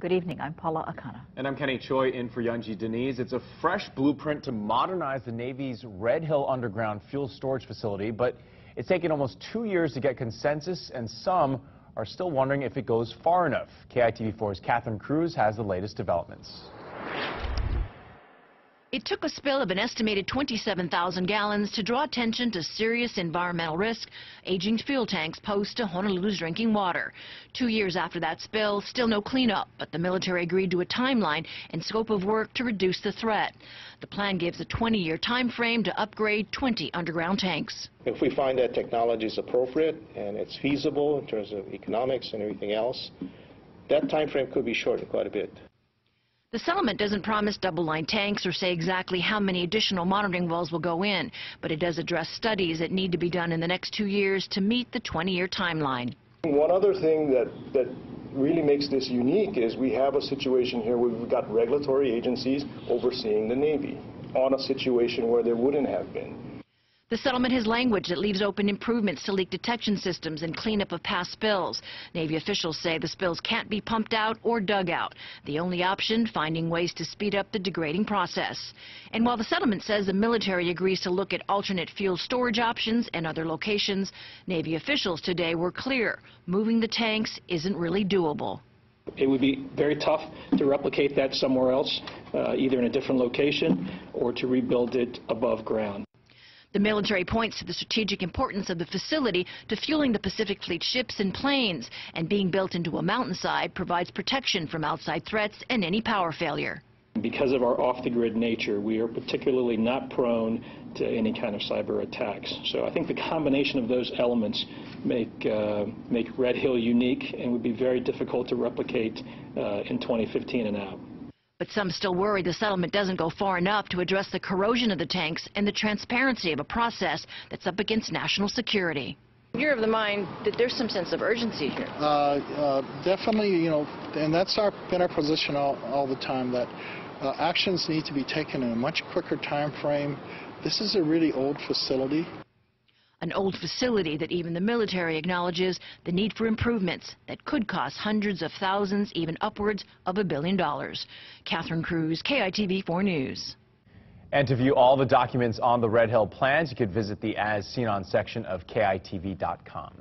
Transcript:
Good evening. I'm Paula Akana. And I'm Kenny Choi in for Yunji Denise. It's a fresh blueprint to modernize the Navy's Red Hill underground fuel storage facility, but it's taken almost 2 years to get consensus, and some are still wondering if it goes far enough. KITV4's Catherine Cruz has the latest developments. It took a spill of an estimated 27,000 gallons to draw attention to serious environmental risk aging fuel tanks pose to Honolulu's drinking water. 2 years after that spill, still no cleanup, but the military agreed to a timeline and scope of work to reduce the threat. The plan gives a 20-year time frame to upgrade 20 underground tanks. If we find that technology is appropriate and it's feasible in terms of economics and everything else, that time frame could be shortened quite a bit. The settlement doesn't promise double-line tanks or say exactly how many additional monitoring wells will go in, but it does address studies that need to be done in the next 2 years to meet the 20-year timeline. One other thing that really makes this unique is we have a situation here where we've got regulatory agencies overseeing the Navy on a situation where there wouldn't have been. The settlement has language that leaves open improvements to leak detection systems and cleanup of past spills. Navy officials say the spills can't be pumped out or dug out. The only option, finding ways to speed up the degrading process. And while the settlement says the military agrees to look at alternate fuel storage options and other locations, Navy officials today were clear, moving the tanks isn't really doable. It would be very tough to replicate that somewhere else, either in a different location or to rebuild it above ground. The military points to the strategic importance of the facility to fueling the Pacific Fleet ships and planes, and being built into a mountainside provides protection from outside threats and any power failure. Because of our off-the-grid nature, we are particularly not prone to any kind of cyber attacks. So I think the combination of those elements make Red Hill unique and would be very difficult to replicate in 2015 and out. But some still worry the settlement doesn't go far enough to address the corrosion of the tanks and the transparency of a process that's up against national security. You're of the mind that there's some sense of urgency here. Definitely, and that's been our position all the time, that actions need to be taken in a much quicker time frame. This is a really old facility. An old facility that even the military acknowledges the need for improvements that could cost hundreds of thousands, even upwards of $1 billion. Catherine Cruz, KITV4 News. And to view all the documents on the Red Hill plans, you could visit the As Seen On section of KITV.com.